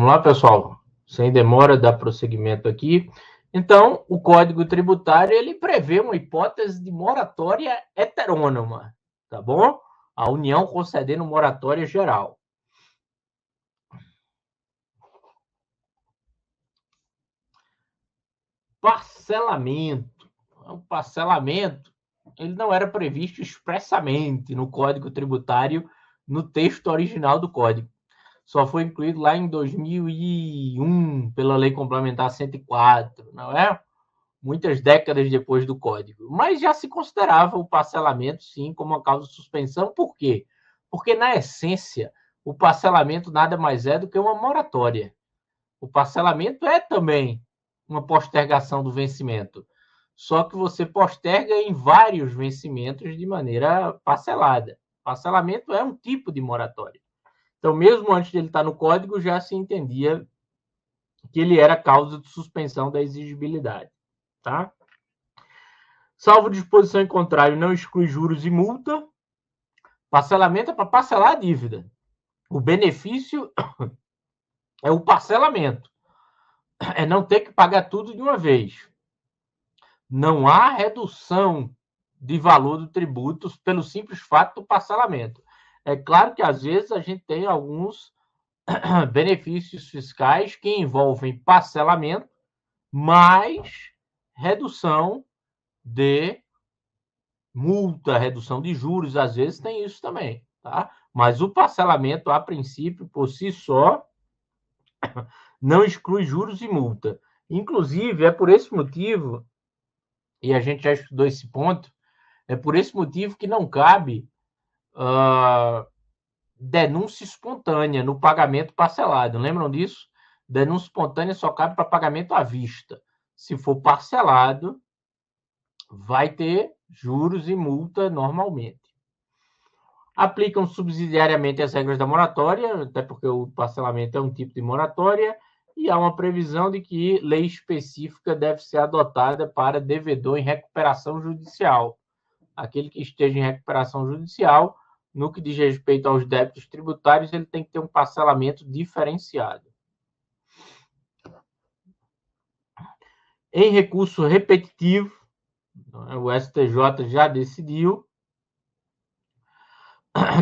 Vamos lá, pessoal. Sem demora, dá prosseguimento aqui. Então, o Código Tributário ele prevê uma hipótese de moratória heterônoma, tá bom? A União concedendo moratória geral. Parcelamento. O parcelamento ele não era previsto expressamente no Código Tributário, no texto original do Código. Só foi incluído lá em 2001 pela Lei Complementar 104, não é? Muitas décadas depois do Código. Mas já se considerava o parcelamento, sim, como uma causa de suspensão. Por quê? Porque, na essência, o parcelamento nada mais é do que uma moratória. O parcelamento é também uma postergação do vencimento. Só que você posterga em vários vencimentos de maneira parcelada. Parcelamento é um tipo de moratória. Então, mesmo antes de ele estar no Código, já se entendia que ele era causa de suspensão da exigibilidade. Tá? Salvo disposição em contrário, não exclui juros e multa. Parcelamento é para parcelar a dívida. O benefício é o parcelamento. É não ter que pagar tudo de uma vez. Não há redução de valor do tributo pelo simples fato do parcelamento. É claro que, às vezes, a gente tem alguns benefícios fiscais que envolvem parcelamento mais redução de multa, redução de juros, às vezes tem isso também, tá? Mas o parcelamento, a princípio, por si só, não exclui juros e multa. Inclusive, é por esse motivo, e a gente já estudou esse ponto, é por esse motivo que não cabe denúncia espontânea no pagamento parcelado. Lembram disso? Denúncia espontânea só cabe para pagamento à vista. Se for parcelado, vai ter juros e multa normalmente. Aplicam subsidiariamente as regras da moratória, até porque o parcelamento é um tipo de moratória, e há uma previsão de que lei específica deve ser adotada para devedor em recuperação judicial. Aquele que esteja em recuperação judicial, no que diz respeito aos débitos tributários, ele tem que ter um parcelamento diferenciado. Em recurso repetitivo, o STJ já decidiu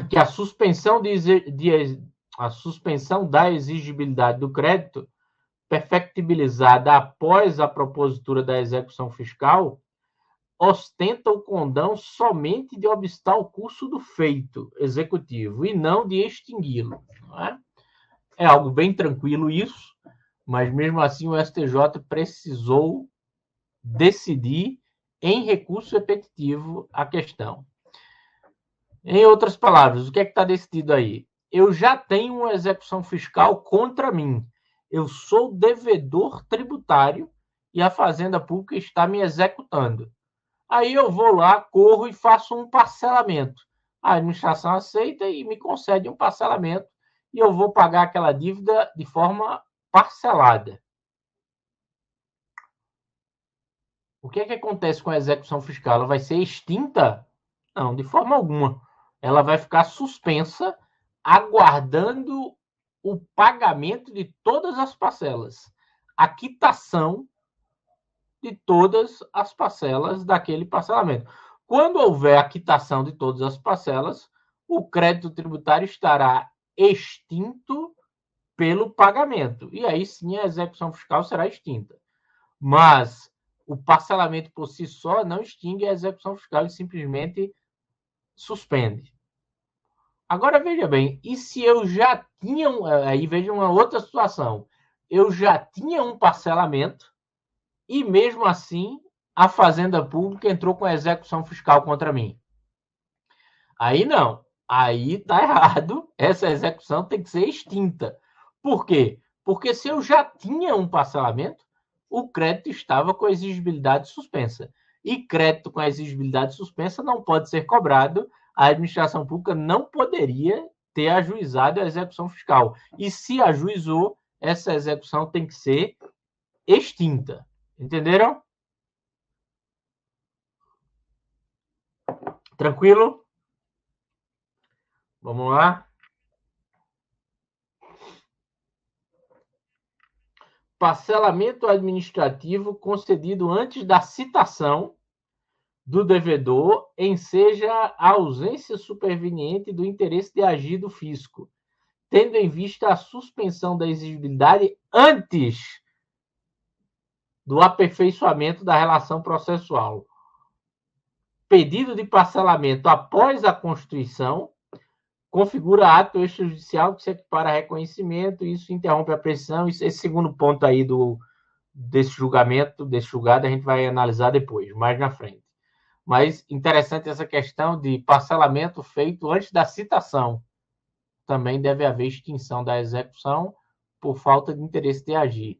que a suspensão da exigibilidade do crédito, perfectibilizada após a propositura da execução fiscal, ostenta o condão somente de obstar o curso do feito executivo e não de extingui-lo. É algo bem tranquilo isso, mas mesmo assim o STJ precisou decidir em recurso repetitivo a questão. Em outras palavras, o que é que está decidido aí? Eu já tenho uma execução fiscal contra mim. Eu sou devedor tributário e a Fazenda Pública está me executando. Aí eu vou lá, corro e faço um parcelamento. A administração aceita e me concede um parcelamento e eu vou pagar aquela dívida de forma parcelada. O que é que acontece com a execução fiscal? Ela vai ser extinta? Não, de forma alguma. Ela vai ficar suspensa, aguardando o pagamento de todas as parcelas, a quitação de todas as parcelas daquele parcelamento. Quando houver a quitação de todas as parcelas, o crédito tributário estará extinto pelo pagamento. E aí sim a execução fiscal será extinta. Mas o parcelamento por si só não extingue a execução fiscal, ele simplesmente suspende. Agora veja bem, e se eu já tinha, aí veja uma outra situação, eu já tinha um parcelamento e mesmo assim a Fazenda Pública entrou com a execução fiscal contra mim. Aí não, aí está errado, essa execução tem que ser extinta. Por quê? Porque se eu já tinha um parcelamento, o crédito estava com a exigibilidade suspensa. E crédito com a exigibilidade suspensa não pode ser cobrado, a administração pública não poderia ter ajuizado a execução fiscal. E se ajuizou, essa execução tem que ser extinta. Entenderam? Tranquilo? Vamos lá? parcelamento administrativo concedido antes da citação do devedor, enseja a ausência superveniente do interesse de agir do fisco, tendo em vista a suspensão da exigibilidade antes do aperfeiçoamento da relação processual. Pedido de parcelamento após a constituição configura ato extrajudicial que se equipara a reconhecimento, e isso interrompe a pressão. Esse segundo ponto aí desse julgado, a gente vai analisar depois, mais na frente. Mas interessante essa questão de parcelamento feito antes da citação. Também deve haver extinção da execução por falta de interesse de agir.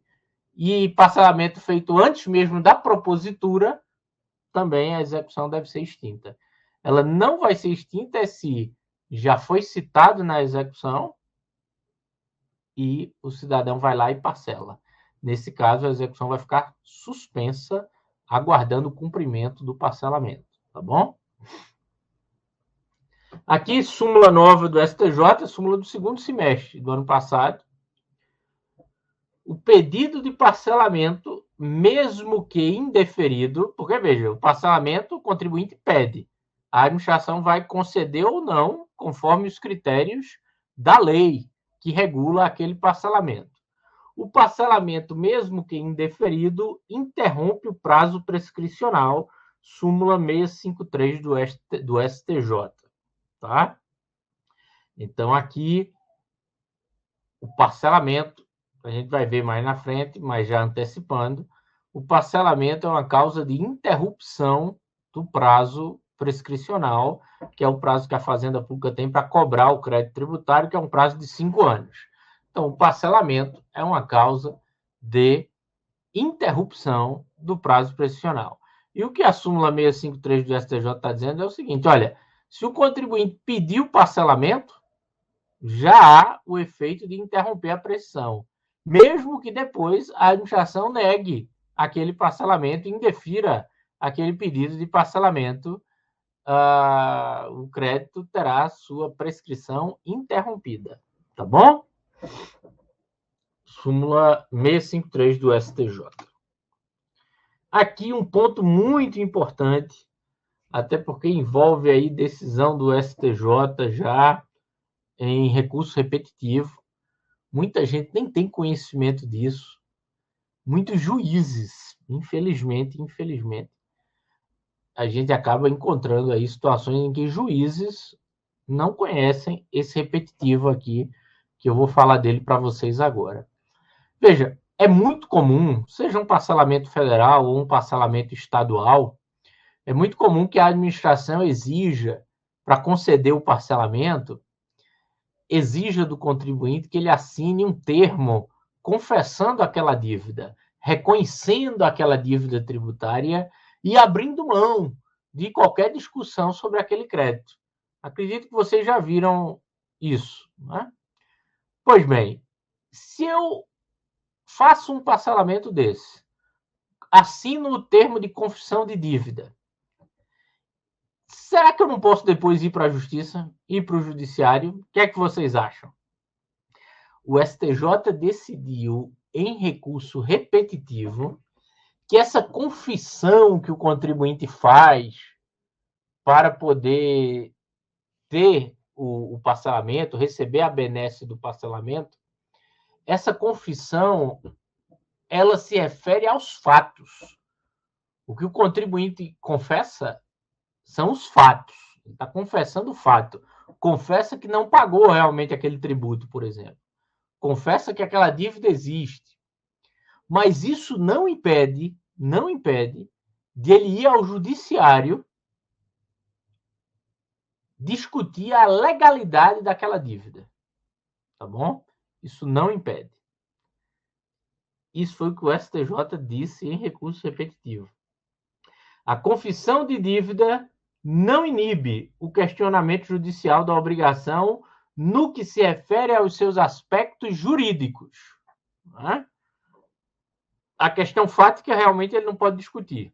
E parcelamento feito antes mesmo da propositura, também a execução deve ser extinta. Ela não vai ser extinta se já foi citado na execução e o cidadão vai lá e parcela. Nesse caso, a execução vai ficar suspensa, aguardando o cumprimento do parcelamento, tá bom? Aqui, súmula nova do STJ, súmula do segundo semestre do ano passado. O pedido de parcelamento, mesmo que indeferido, porque, veja, o parcelamento o contribuinte pede. A administração vai conceder ou não, conforme os critérios da lei que regula aquele parcelamento. O parcelamento, mesmo que indeferido, interrompe o prazo prescricional, súmula 653 do STJ. Tá? Então, aqui, o parcelamento, a gente vai ver mais na frente, mas já antecipando, o parcelamento é uma causa de interrupção do prazo prescricional, que é o prazo que a Fazenda Pública tem para cobrar o crédito tributário, que é um prazo de 5 anos. Então, o parcelamento é uma causa de interrupção do prazo prescricional. E o que a súmula 653 do STJ está dizendo é o seguinte, olha, se o contribuinte pediu parcelamento, já há o efeito de interromper a prescrição, mesmo que depois a administração negue aquele parcelamento e indefira aquele pedido de parcelamento, o crédito terá sua prescrição interrompida, tá bom? Súmula 653 do STJ. Aqui um ponto muito importante, até porque envolve aí decisão do STJ já em recurso repetitivo. Muita gente nem tem conhecimento disso. Muitos juízes, infelizmente, a gente acaba encontrando aí situações em que juízes não conhecem esse repetitivo aqui, que eu vou falar dele para vocês agora. Veja, é muito comum, seja um parcelamento federal ou um parcelamento estadual, é muito comum que a administração exija, para conceder o parcelamento, exija do contribuinte que ele assine um termo confessando aquela dívida, reconhecendo aquela dívida tributária e abrindo mão de qualquer discussão sobre aquele crédito. Acredito que vocês já viram isso, né? Pois bem, se eu faço um parcelamento desse, assino o termo de confissão de dívida, será que eu não posso depois ir para a justiça, ir para o judiciário? O que é que vocês acham? O STJ decidiu, em recurso repetitivo, que essa confissão que o contribuinte faz para poder ter o parcelamento, receber a benesse do parcelamento, essa confissão, ela se refere aos fatos. O que o contribuinte confessa são os fatos. Ele está confessando o fato. Confessa que não pagou realmente aquele tributo, por exemplo. Confessa que aquela dívida existe. Mas isso não impede de ele ir ao judiciário discutir a legalidade daquela dívida. Tá bom? Isso não impede. Isso foi o que o STJ disse em recurso repetitivo. A confissão de dívida não inibe o questionamento judicial da obrigação no que se refere aos seus aspectos jurídicos. Né? A questão fática realmente ele não pode discutir.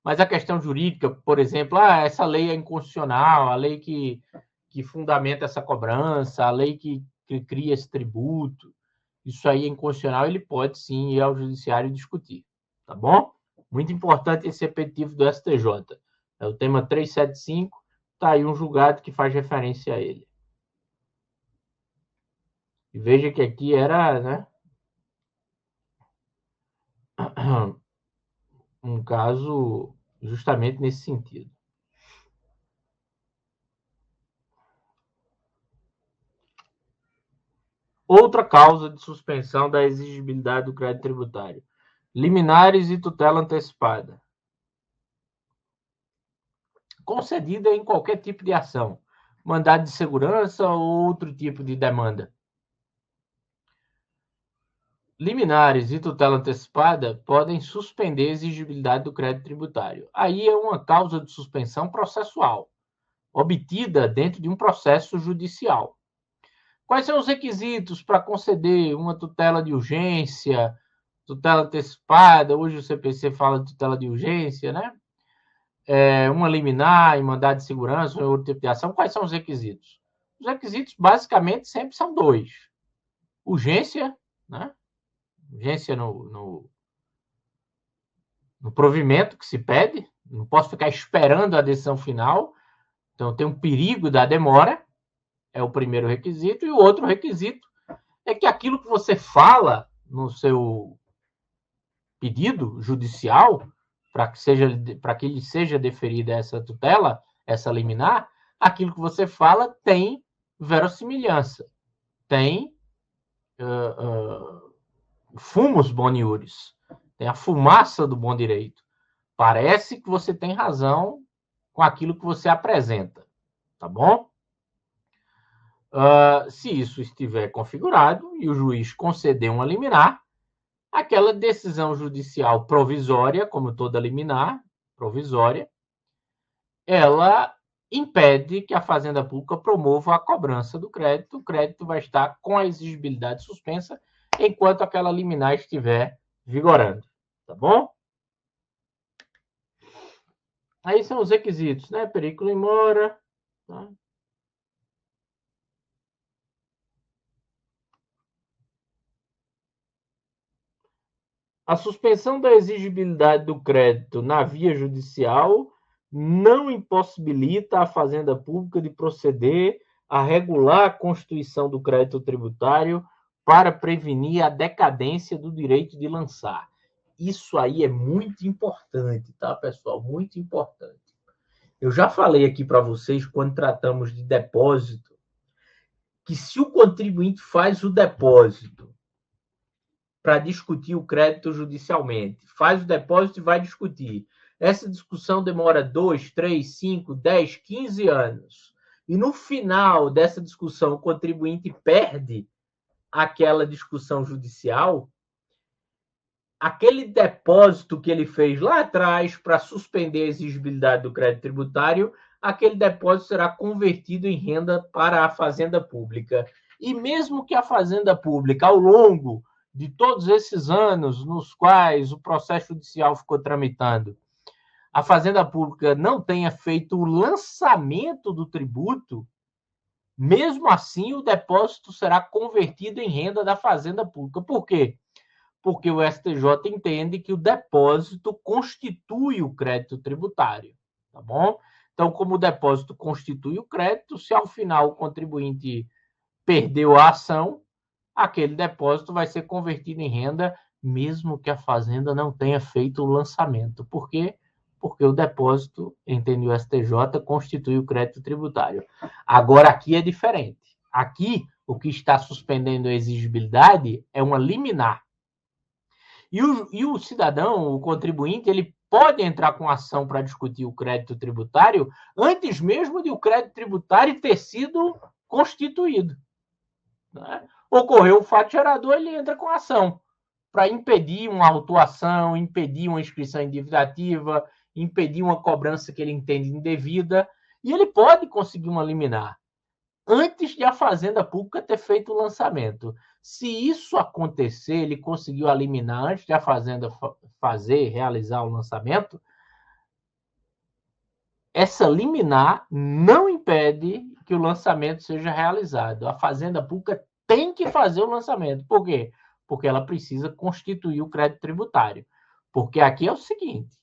Mas a questão jurídica, por exemplo, essa lei é inconstitucional, a lei que fundamenta essa cobrança, a lei que cria esse tributo, isso aí é inconstitucional, ele pode sim ir ao judiciário discutir, tá bom? Muito importante esse repetitivo do STJ. É o tema 375, tá aí um julgado que faz referência a ele. E veja que aqui era, né, um caso justamente nesse sentido. Outra causa de suspensão da exigibilidade do crédito tributário: liminares e tutela antecipada. Concedida em qualquer tipo de ação, mandado de segurança ou outro tipo de demanda. Liminares e tutela antecipada podem suspender a exigibilidade do crédito tributário. Aí é uma causa de suspensão processual, obtida dentro de um processo judicial. Quais são os requisitos para conceder uma tutela de urgência, tutela antecipada? Hoje o CPC fala de tutela de urgência, né? Uma liminar, em mandado de segurança, ou outro tipo de ação. Quais são os requisitos? Os requisitos, basicamente, sempre são dois. Urgência, né? Urgência no provimento que se pede. Não posso ficar esperando a decisão final. Então, tem um perigo da demora. É o primeiro requisito. E o outro requisito é que aquilo que você fala no seu pedido judicial, para que lhe seja deferida essa tutela, essa liminar, aquilo que você fala tem verossimilhança, tem fumus boniuris, tem a fumaça do bom direito. Parece que você tem razão com aquilo que você apresenta, tá bom? Se isso estiver configurado e o juiz conceder uma liminar, aquela decisão judicial provisória, como toda liminar provisória, ela impede que a Fazenda Pública promova a cobrança do crédito. O crédito vai estar com a exigibilidade suspensa enquanto aquela liminar estiver vigorando, tá bom? Aí são os requisitos, né? Periculum in mora, tá? A suspensão da exigibilidade do crédito na via judicial não impossibilita a Fazenda Pública de proceder a regular a constituição do crédito tributário para prevenir a decadência do direito de lançar. Isso aí é muito importante, tá, pessoal? Muito importante. Eu já falei aqui para vocês, quando tratamos de depósito, que se o contribuinte faz o depósito para discutir o crédito judicialmente. Faz o depósito e vai discutir. Essa discussão demora 2, 3, 5, 10, 15 anos. E no final dessa discussão, o contribuinte perde aquela discussão judicial. Aquele depósito que ele fez lá atrás para suspender a exigibilidade do crédito tributário, aquele depósito será convertido em renda para a Fazenda Pública. E mesmo que a Fazenda Pública, ao longo de todos esses anos nos quais o processo judicial ficou tramitando, a Fazenda Pública não tenha feito o lançamento do tributo, mesmo assim o depósito será convertido em renda da Fazenda Pública. Por quê? Porque o STJ entende que o depósito constitui o crédito tributário, tá bom? Então, como o depósito constitui o crédito, se ao final o contribuinte perdeu a ação, aquele depósito vai ser convertido em renda, mesmo que a Fazenda não tenha feito o lançamento. Por quê? Porque o depósito, entende o STJ, constitui o crédito tributário. Agora, aqui é diferente. Aqui, o que está suspendendo a exigibilidade é uma liminar. E o cidadão, o contribuinte, ele pode entrar com ação para discutir o crédito tributário antes mesmo de o crédito tributário ter sido constituído. Né? Ocorreu o fato gerador, ele entra com ação para impedir uma autuação, impedir uma inscrição em dívida ativa, impedir uma cobrança que ele entende indevida, e ele pode conseguir uma liminar antes de a Fazenda Pública ter feito o lançamento. Se isso acontecer, ele conseguiu a liminar antes de a Fazenda realizar o lançamento, essa liminar não impede que o lançamento seja realizado. A Fazenda Pública tem que fazer o lançamento. Por quê? Porque ela precisa constituir o crédito tributário. Porque aqui é o seguinte,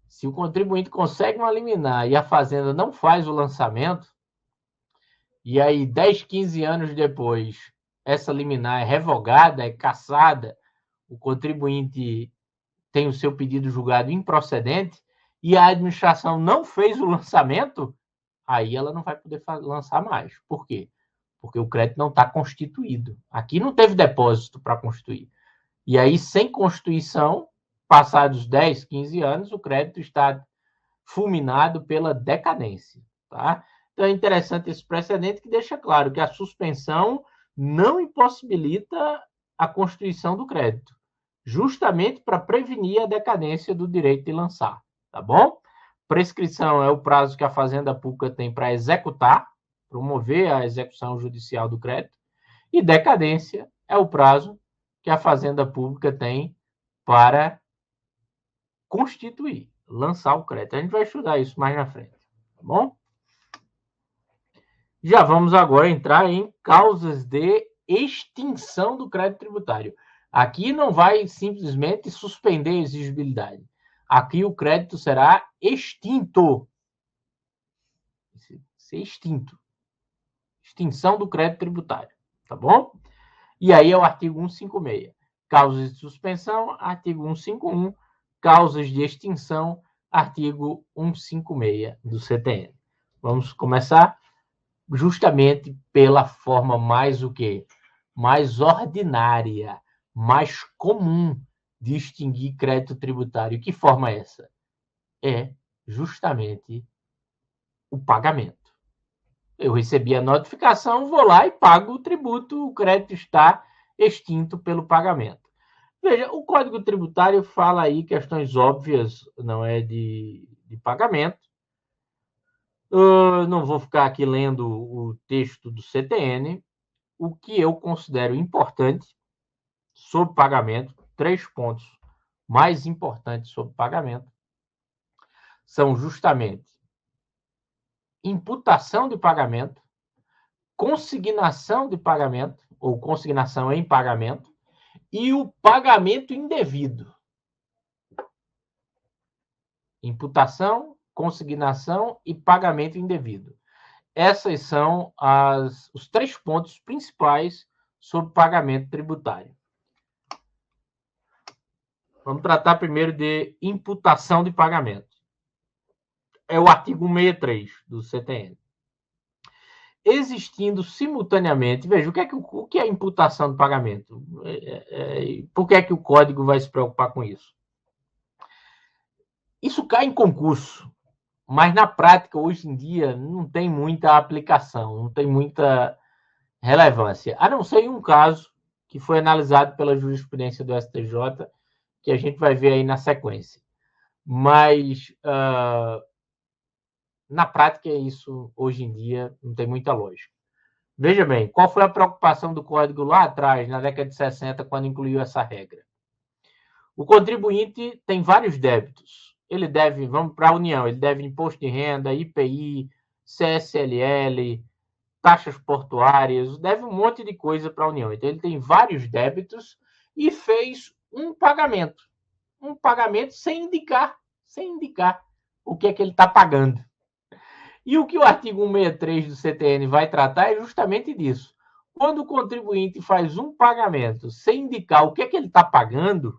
se o contribuinte consegue uma liminar e a fazenda não faz o lançamento, e aí 10, 15 anos depois, essa liminar é revogada, é cassada, o contribuinte tem o seu pedido julgado improcedente e a administração não fez o lançamento, aí ela não vai poder lançar mais. Por quê? Porque o crédito não está constituído. Aqui não teve depósito para constituir. E aí, sem constituição, passados 10, 15 anos, o crédito está fulminado pela decadência. Tá? Então é interessante esse precedente que deixa claro que a suspensão não impossibilita a constituição do crédito, justamente para prevenir a decadência do direito de lançar. Tá bom? Prescrição é o prazo que a Fazenda Pública tem para executar, promover a execução judicial do crédito, e decadência é o prazo que a Fazenda Pública tem para constituir, lançar o crédito. A gente vai estudar isso mais na frente, tá bom? Já vamos agora entrar em causas de extinção do crédito tributário. Aqui não vai simplesmente suspender a exigibilidade. Aqui o crédito será extinto. Ser extinto. Extinção do crédito tributário, tá bom? E aí é o artigo 156. Causas de suspensão, artigo 151. Causas de extinção, artigo 156 do CTN. Vamos começar justamente pela forma mais o quê? Mais ordinária, mais comum de extinguir crédito tributário. Que forma é essa? É justamente o pagamento. Eu recebi a notificação, vou lá e pago o tributo, o crédito está extinto pelo pagamento. Veja, o Código Tributário fala aí questões óbvias, não é, de pagamento. Eu não vou ficar aqui lendo o texto do CTN. O que eu considero importante sobre pagamento, 3 pontos mais importantes sobre pagamento, são justamente imputação de pagamento, consignação de pagamento, ou consignação em pagamento, e o pagamento indevido. Imputação, consignação e pagamento indevido. Essas são os 3 pontos principais sobre pagamento tributário. Vamos tratar primeiro de imputação de pagamento. É o artigo 163 do CTN. Existindo simultaneamente, veja, o que é imputação de pagamento? Por que é que o Código vai se preocupar com isso? Isso cai em concurso, mas na prática, hoje em dia, não tem muita aplicação, não tem muita relevância, a não ser em um caso que foi analisado pela jurisprudência do STJ, que a gente vai ver aí na sequência. Mas, na prática, isso, hoje em dia, não tem muita lógica. Veja bem, qual foi a preocupação do Código lá atrás, na década de 60, quando incluiu essa regra? O contribuinte tem vários débitos. Ele deve, vamos para a União, ele deve imposto de renda, IPI, CSLL, taxas portuárias, deve um monte de coisa para a União. Então, ele tem vários débitos e fez um pagamento sem indicar o que é que ele está pagando. E o que o artigo 163 do CTN vai tratar é justamente disso. Quando o contribuinte faz um pagamento sem indicar o que é que ele está pagando,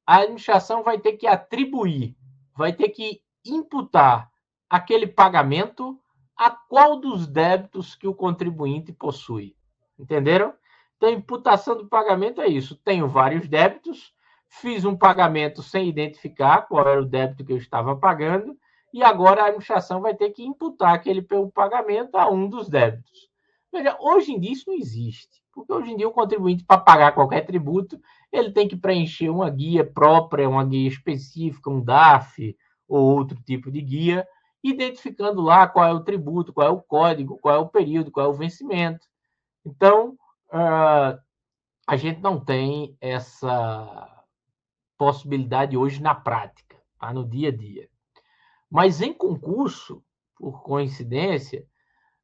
a administração vai ter que atribuir, vai ter que imputar aquele pagamento a qual dos débitos que o contribuinte possui. Entenderam? Então, imputação do pagamento é isso. Tenho vários débitos, fiz um pagamento sem identificar qual era o débito que eu estava pagando, e agora a administração vai ter que imputar aquele pagamento a um dos débitos. Veja, hoje em dia isso não existe, porque hoje em dia o contribuinte, para pagar qualquer tributo, ele tem que preencher uma guia própria, uma guia específica, um DAF ou outro tipo de guia, identificando lá qual é o tributo, qual é o código, qual é o período, qual é o vencimento. Então, a gente não tem essa possibilidade hoje na prática, tá? No dia a dia. Mas em concurso, por coincidência,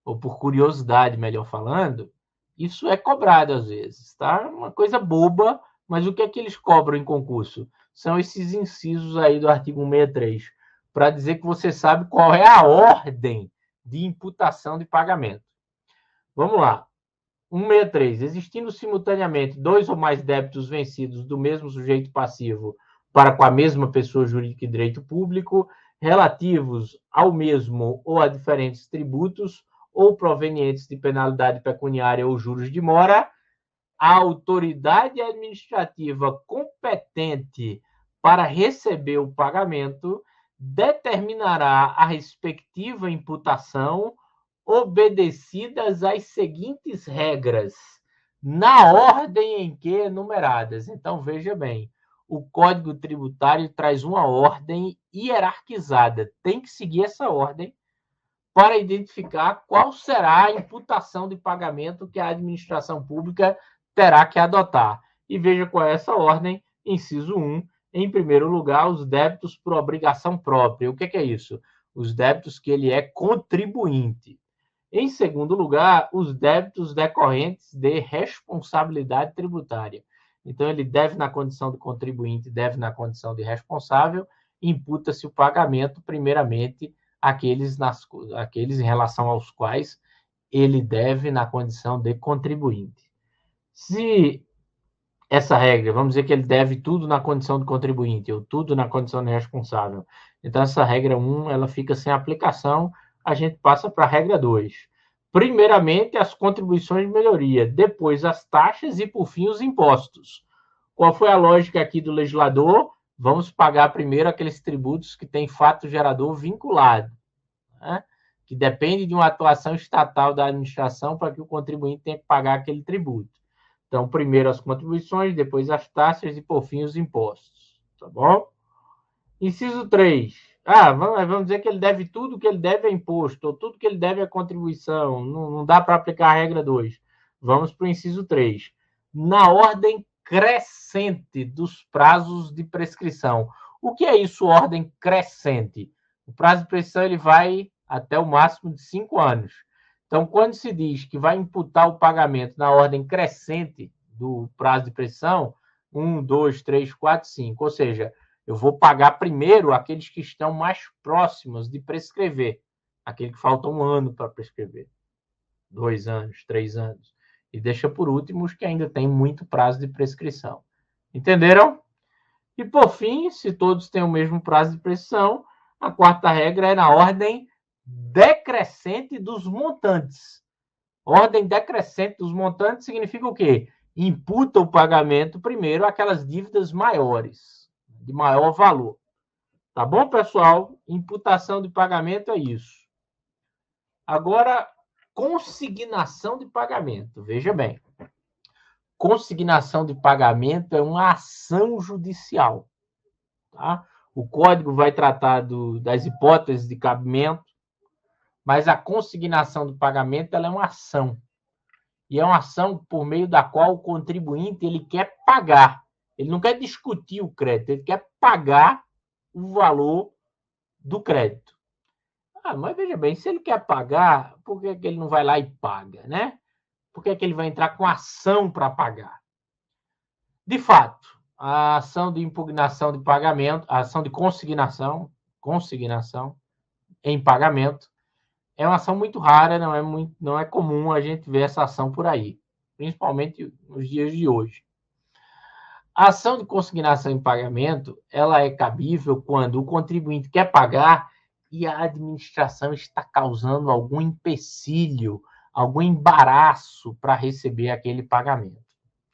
ou por curiosidade, melhor falando, Isso é cobrado às vezes, tá? Uma coisa boba, mas o que é que eles cobram em concurso? São esses incisos aí do artigo 163, para dizer que você sabe qual é a ordem de imputação de pagamento. Vamos lá. 163. Existindo simultaneamente dois ou mais débitos vencidos do mesmo sujeito passivo para com a mesma pessoa jurídica e direito público, relativos ao mesmo ou a diferentes tributos ou provenientes de penalidade pecuniária ou juros de mora, a autoridade administrativa competente para receber o pagamento determinará a respectiva imputação obedecidas as seguintes regras, na ordem em que enumeradas. Então, veja bem, o Código Tributário traz uma ordem hierarquizada. Tem que seguir essa ordem para identificar qual será a imputação de pagamento que a administração pública terá que adotar. E veja qual é essa ordem. Inciso 1, em primeiro lugar, os débitos por obrigação própria. O que é isso? Os débitos que ele é contribuinte. Em segundo lugar, os débitos decorrentes de responsabilidade tributária. Então, ele deve na condição de contribuinte, deve na condição de responsável, imputa-se o pagamento, primeiramente, aqueles em relação aos quais ele deve na condição de contribuinte. Se essa regra, vamos dizer que ele deve tudo na condição de contribuinte, ou tudo na condição de responsável. Então, essa regra 1, ela fica sem aplicação, a gente passa para a regra 2. Primeiramente, as contribuições de melhoria, depois as taxas e, por fim, os impostos. Qual foi a lógica aqui do legislador? Vamos pagar primeiro aqueles tributos que têm fato gerador vinculado, né? Que depende de uma atuação estatal da administração para que o contribuinte tenha que pagar aquele tributo. Então, primeiro as contribuições, depois as taxas e, por fim, os impostos. Tá bom? Inciso 3. Vamos dizer que ele deve tudo que ele deve é imposto, ou tudo que ele deve é contribuição. Não dá para aplicar a regra 2. Vamos para o inciso 3. Na ordem crescente dos prazos de prescrição. O que é isso, ordem crescente? O prazo de prescrição ele vai até o máximo de 5 anos. Então, quando se diz que vai imputar o pagamento na ordem crescente do prazo de prescrição, 1, 2, 3, 4, 5, ou seja, eu vou pagar primeiro aqueles que estão mais próximos de prescrever, aquele que falta 1 ano para prescrever, 2 anos, 3 anos, e deixa por último os que ainda têm muito prazo de prescrição. Entenderam? E por fim, se todos têm o mesmo prazo de prescrição, a quarta regra é na ordem decrescente dos montantes. Ordem decrescente dos montantes significa o quê? Imputa o pagamento primeiro aquelas dívidas maiores, de maior valor. Tá bom, pessoal? Imputação de pagamento é isso. Agora, consignação de pagamento. Veja bem. Consignação de pagamento é uma ação judicial. Tá? O código vai tratar das hipóteses de cabimento, mas a consignação do pagamento ela é uma ação. E é uma ação por meio da qual o contribuinte ele quer pagar. Ele não quer discutir o crédito, ele quer pagar o valor do crédito. Mas veja bem, se ele quer pagar, por que ele não vai lá e paga, né? Por que ele vai entrar com ação para pagar? De fato, a ação de impugnação de pagamento, a ação de consignação em pagamento, é uma ação muito rara, não é comum a gente ver essa ação por aí, principalmente nos dias de hoje. A ação de consignação em pagamento, ela é cabível quando o contribuinte quer pagar e a administração está causando algum empecilho, algum embaraço para receber aquele pagamento.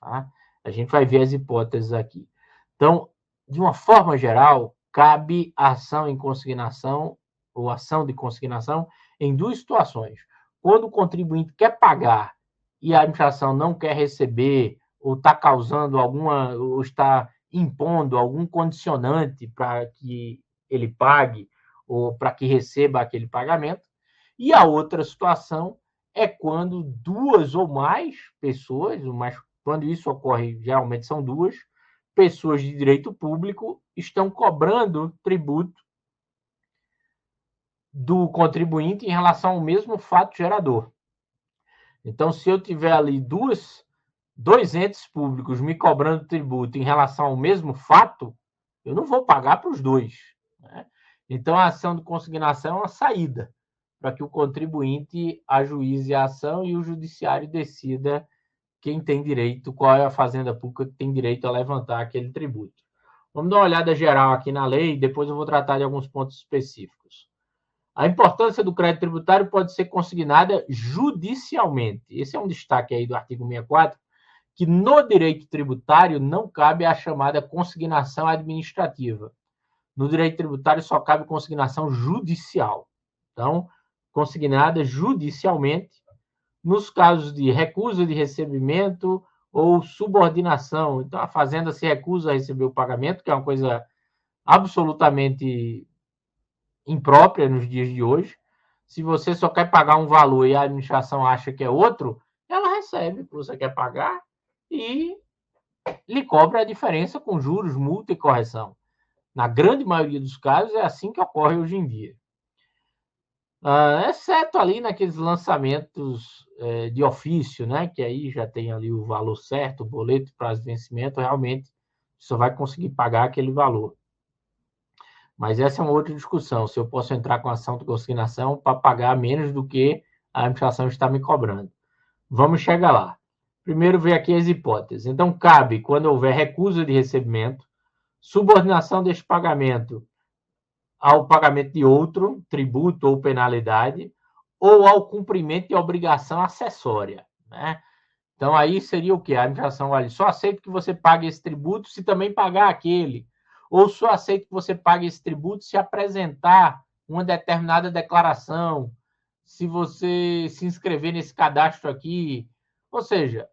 Tá? A gente vai ver as hipóteses aqui. Então, de uma forma geral, cabe a ação em consignação ou ação de consignação em duas situações. Quando o contribuinte quer pagar e a administração não quer receber, ou está causando ou está impondo algum condicionante para que ele pague, ou para que receba aquele pagamento. E a outra situação é quando duas ou mais pessoas, quando isso ocorre, geralmente são duas, pessoas de direito público estão cobrando tributo do contribuinte em relação ao mesmo fato gerador. Então, se eu tiver ali dois entes públicos me cobrando tributo em relação ao mesmo fato, eu não vou pagar para os dois, né? Então, a ação de consignação é uma saída para que o contribuinte ajuize a ação e o judiciário decida quem tem direito, qual é a fazenda pública que tem direito a levantar aquele tributo. Vamos dar uma olhada geral aqui na lei e depois eu vou tratar de alguns pontos específicos. A importância do crédito tributário pode ser consignada judicialmente. Esse é um destaque aí do artigo 64, que no direito tributário não cabe a chamada consignação administrativa. No direito tributário só cabe consignação judicial. Então, consignada judicialmente, nos casos de recusa de recebimento ou subordinação. Então, a fazenda se recusa a receber o pagamento, que é uma coisa absolutamente imprópria nos dias de hoje. Se você só quer pagar um valor e a administração acha que é outro, ela recebe o que você quer pagar e lhe cobra a diferença com juros, multa e correção. Na grande maioria dos casos, é assim que ocorre hoje em dia. Exceto ali naqueles lançamentos de ofício, né? Que aí já tem ali o valor certo, o boleto, prazo de vencimento, realmente só vai conseguir pagar aquele valor. Mas essa é uma outra discussão, se eu posso entrar com ação de consignação para pagar menos do que a administração está me cobrando. Vamos chegar lá. Primeiro ver aqui as hipóteses. Então, cabe, quando houver recusa de recebimento, subordinação deste pagamento ao pagamento de outro, tributo ou penalidade, ou ao cumprimento de obrigação acessória, né? Então, aí seria o quê? A administração, olha, só aceito que você pague esse tributo se também pagar aquele. Ou só aceito que você pague esse tributo se apresentar uma determinada declaração, se você se inscrever nesse cadastro aqui. Ou seja,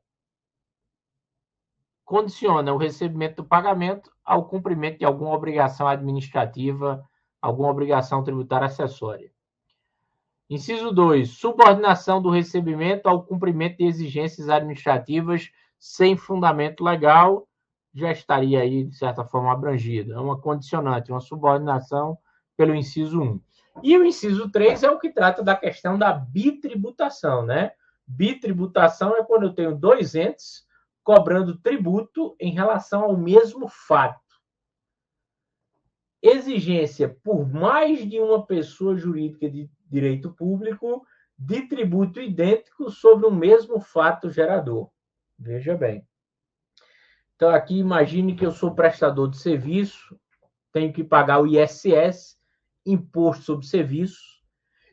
condiciona o recebimento do pagamento ao cumprimento de alguma obrigação administrativa, alguma obrigação tributária acessória. Inciso 2, subordinação do recebimento ao cumprimento de exigências administrativas sem fundamento legal, já estaria aí, de certa forma, abrangido. É uma condicionante, uma subordinação pelo inciso 1. E o inciso 3 é o que trata da questão da bitributação, né? Bitributação é quando eu tenho dois entes cobrando tributo em relação ao mesmo fato. Exigência por mais de uma pessoa jurídica de direito público de tributo idêntico sobre o mesmo fato gerador. Veja bem. Então, aqui, imagine que eu sou prestador de serviço, tenho que pagar o ISS, Imposto sobre Serviços,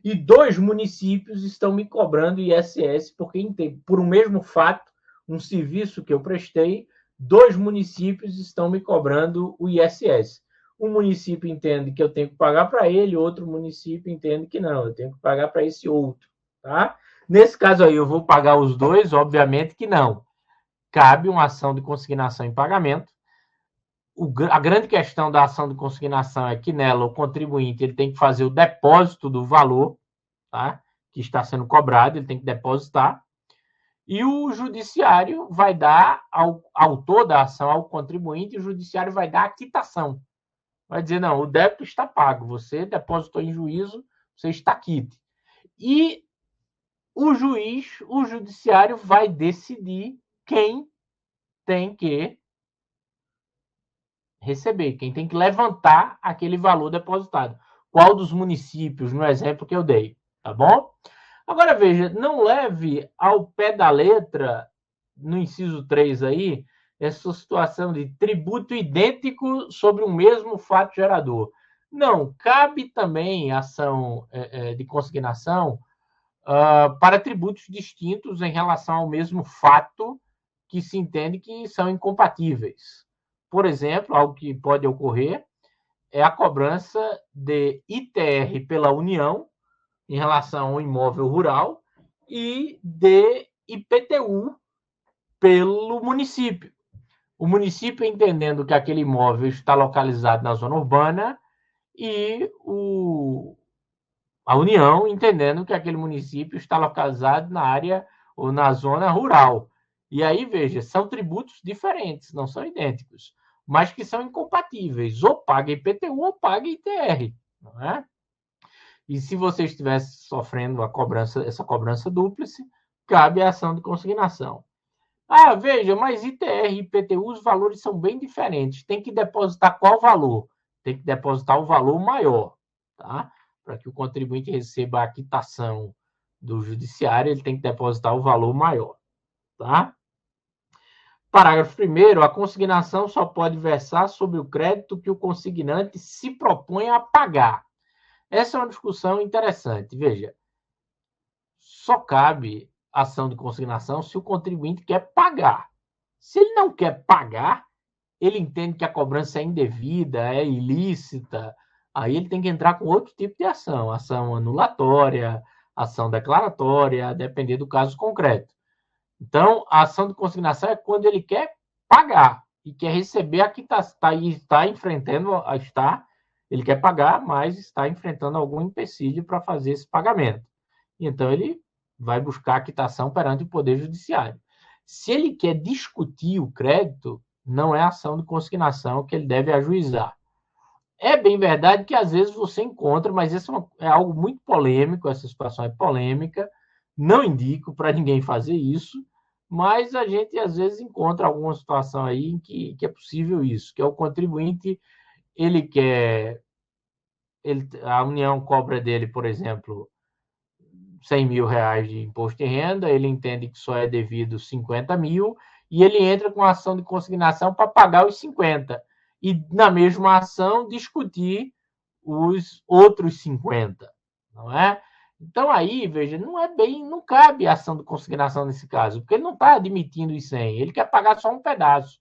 e dois municípios estão me cobrando ISS, porque por um mesmo fato, um serviço que eu prestei, dois municípios estão me cobrando o ISS. Um município entende que eu tenho que pagar para ele, outro município entende que não, eu tenho que pagar para esse outro, tá? Nesse caso aí, eu vou pagar os dois? Obviamente que não. Cabe uma ação de consignação em pagamento. A grande questão da ação de consignação é que nela o contribuinte ele tem que fazer o depósito do valor, tá? Que está sendo cobrado, ele tem que depositar. E o judiciário vai dar ao autor da ação, ao contribuinte, e o judiciário vai dar a quitação. Vai dizer, não, o débito está pago, você depositou em juízo, você está quite. E o juiz, o judiciário vai decidir quem tem que receber, quem tem que levantar aquele valor depositado. Qual dos municípios, no exemplo que eu dei, tá bom? Agora, veja, não leve ao pé da letra, no inciso 3 aí, essa situação de tributo idêntico sobre o mesmo fato gerador. Não, cabe também ação de consignação para tributos distintos em relação ao mesmo fato que se entende que são incompatíveis. Por exemplo, algo que pode ocorrer é a cobrança de ITR pela União em relação ao imóvel rural e de IPTU pelo município. O município entendendo que aquele imóvel está localizado na zona urbana e a União entendendo que aquele município está localizado na área ou na zona rural. E aí, veja, são tributos diferentes, não são idênticos, mas que são incompatíveis. Ou paga IPTU ou paga ITR, não é? E se você estivesse sofrendo essa cobrança dúplice, cabe a ação de consignação. Ah, veja, mas ITR e IPTU, os valores são bem diferentes. Tem que depositar qual valor? Tem que depositar o valor maior, tá? Para que o contribuinte receba a quitação do judiciário, ele tem que depositar o valor maior, tá? Parágrafo 1º, a consignação só pode versar sobre o crédito que o consignante se propõe a pagar. Essa é uma discussão interessante. Veja, só cabe ação de consignação se o contribuinte quer pagar. Se ele não quer pagar, ele entende que a cobrança é indevida, é ilícita, aí ele tem que entrar com outro tipo de ação, ação anulatória, ação declaratória, a depender do caso concreto. Então, a ação de consignação é quando ele quer pagar e quer receber a quitação, está enfrentando, ele quer pagar, mas está enfrentando algum empecilho para fazer esse pagamento. Então, ele vai buscar a quitação perante o Poder Judiciário. Se ele quer discutir o crédito, não é ação de consignação que ele deve ajuizar. É bem verdade que às vezes você encontra, mas isso é algo muito polêmico, essa situação é polêmica, não indico para ninguém fazer isso, mas a gente às vezes encontra alguma situação aí em que é possível isso, que é o contribuinte, ele quer, a União cobra dele, por exemplo, 100 mil reais de imposto de renda, ele entende que só é devido 50 mil, e ele entra com a ação de consignação para pagar os 50. E, na mesma ação, discutir os outros 50, não é? Então, aí, veja, não cabe ação de consignação nesse caso, porque ele não está admitindo os 100, ele quer pagar só um pedaço.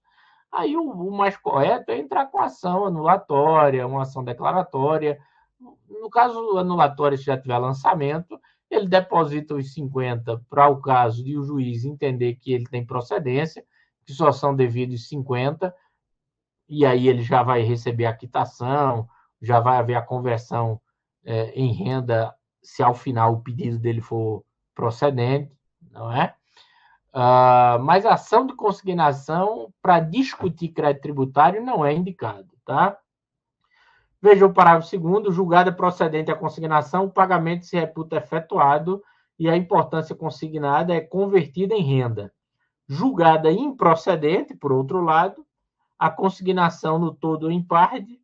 Aí, o mais correto é entrar com ação anulatória, uma ação declaratória. No caso anulatório, se já tiver lançamento, ele deposita os 50 para o caso de o juiz entender que ele tem procedência, que só são devidos 50, e aí ele já vai receber a quitação, já vai haver a conversão em renda, se ao final o pedido dele for procedente, não é? Mas a ação de consignação para discutir crédito tributário não é indicado, tá? Veja o parágrafo 2º, julgada procedente a consignação, o pagamento se reputa efetuado e a importância consignada é convertida em renda. Julgada improcedente, por outro lado, a consignação no todo ou em parte,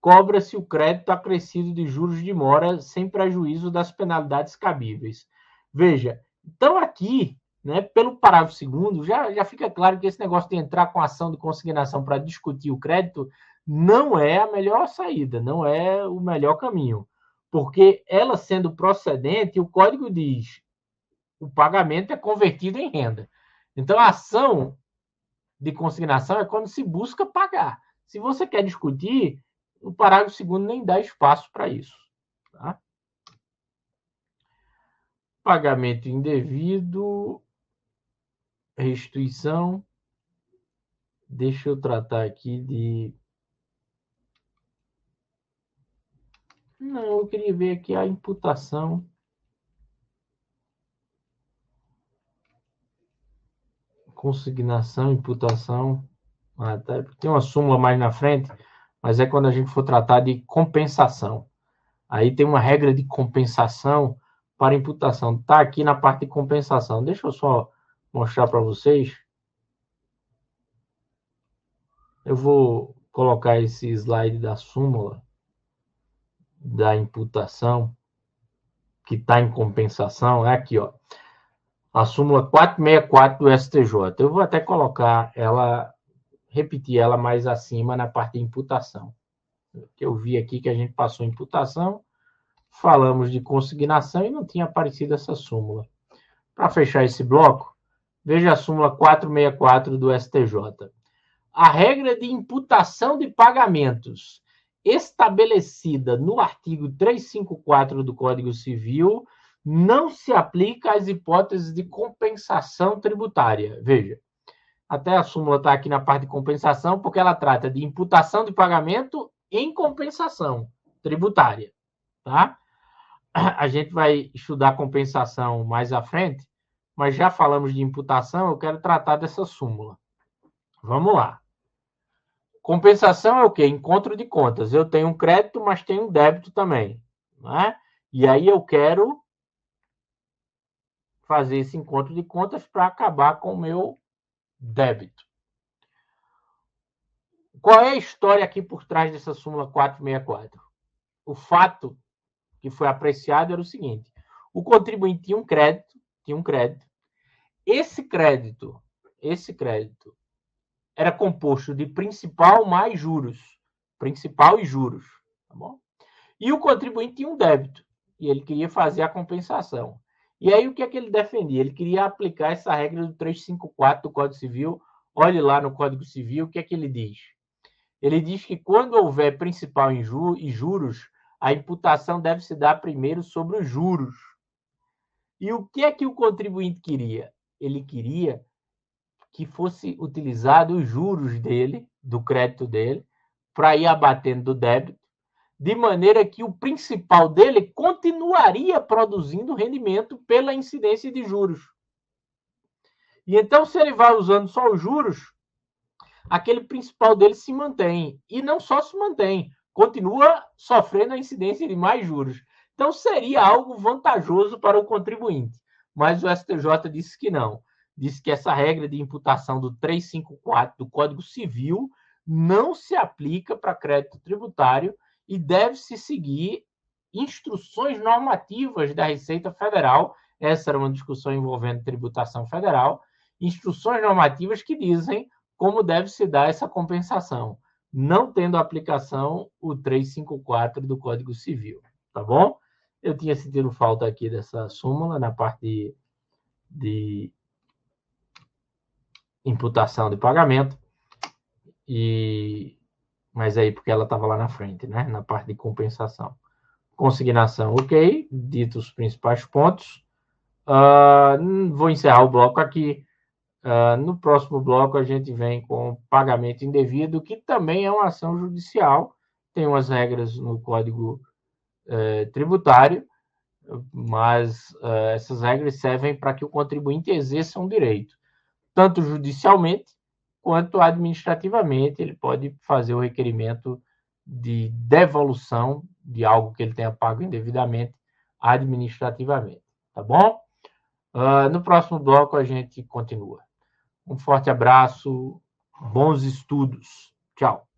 cobra-se o crédito acrescido de juros de mora sem prejuízo das penalidades cabíveis. Veja, então aqui, né, pelo parágrafo 2º, já fica claro que esse negócio de entrar com ação de consignação para discutir o crédito não é a melhor saída, não é o melhor caminho, porque ela sendo procedente, o código diz o pagamento é convertido em renda. Então, a ação de consignação é quando se busca pagar. Se você quer discutir, o parágrafo 2º nem dá espaço para isso. Tá? Pagamento indevido, restituição. Deixa eu tratar aqui de... Não, eu queria ver aqui a imputação. Consignação, imputação. Tá, tem uma súmula mais na frente, mas é quando a gente for tratar de compensação. Aí tem uma regra de compensação para imputação. Está aqui na parte de compensação. Deixa eu só mostrar para vocês. Eu vou colocar esse slide da súmula da imputação, que está em compensação. É aqui, ó. A súmula 464 do STJ. Eu vou até colocar ela, repetir ela mais acima na parte de imputação. Que eu vi aqui que a gente passou imputação, falamos de consignação e não tinha aparecido essa súmula. Para fechar esse bloco, veja a súmula 464 do STJ. A regra de imputação de pagamentos estabelecida no artigo 354 do Código Civil não se aplica às hipóteses de compensação tributária. Veja, até a súmula está aqui na parte de compensação, porque ela trata de imputação de pagamento em compensação tributária. Tá? A gente vai estudar compensação mais à frente, mas já falamos de imputação, eu quero tratar dessa súmula. Vamos lá. Compensação é o quê? Encontro de contas. Eu tenho um crédito, mas tenho um débito também. Né? E aí eu quero fazer esse encontro de contas para acabar com o meu débito. Qual é a história aqui por trás dessa súmula 464? O fato que foi apreciado era o seguinte: o contribuinte tinha um crédito. Esse crédito era composto de principal mais juros, principal e juros, tá bom? E o contribuinte tinha um débito e ele queria fazer a compensação. E aí o que é que ele defendia? Ele queria aplicar essa regra do 354 do Código Civil. Olhe lá no Código Civil, o que é que ele diz? Ele diz que quando houver principal e juros, a imputação deve se dar primeiro sobre os juros. E o que é que o contribuinte queria? Ele queria que fosse utilizado os juros dele, do crédito dele, para ir abatendo do débito, de maneira que o principal dele continuaria produzindo rendimento pela incidência de juros. E então, se ele vai usando só os juros, aquele principal dele se mantém. E não só se mantém, continua sofrendo a incidência de mais juros. Então, seria algo vantajoso para o contribuinte. Mas o STJ disse que não. Disse que essa regra de imputação do 354 do Código Civil não se aplica para crédito tributário e deve-se seguir instruções normativas da Receita Federal. Essa era uma discussão envolvendo tributação federal. Instruções normativas que dizem como deve se dar essa compensação, não tendo aplicação o 354 do Código Civil, tá bom? Eu tinha sentido falta aqui dessa súmula na parte de imputação de pagamento, mas aí porque ela estava lá na frente, né? Na parte de compensação. Consignação, ok, dito os principais pontos. Vou encerrar o bloco aqui. No próximo bloco a gente vem com pagamento indevido, que também é uma ação judicial, tem umas regras no Código Tributário, mas essas regras servem para que o contribuinte exerça um direito, tanto judicialmente quanto administrativamente. Ele pode fazer o requerimento de devolução de algo que ele tenha pago indevidamente administrativamente, tá bom? No próximo bloco a gente continua. Um forte abraço, bons estudos. Tchau.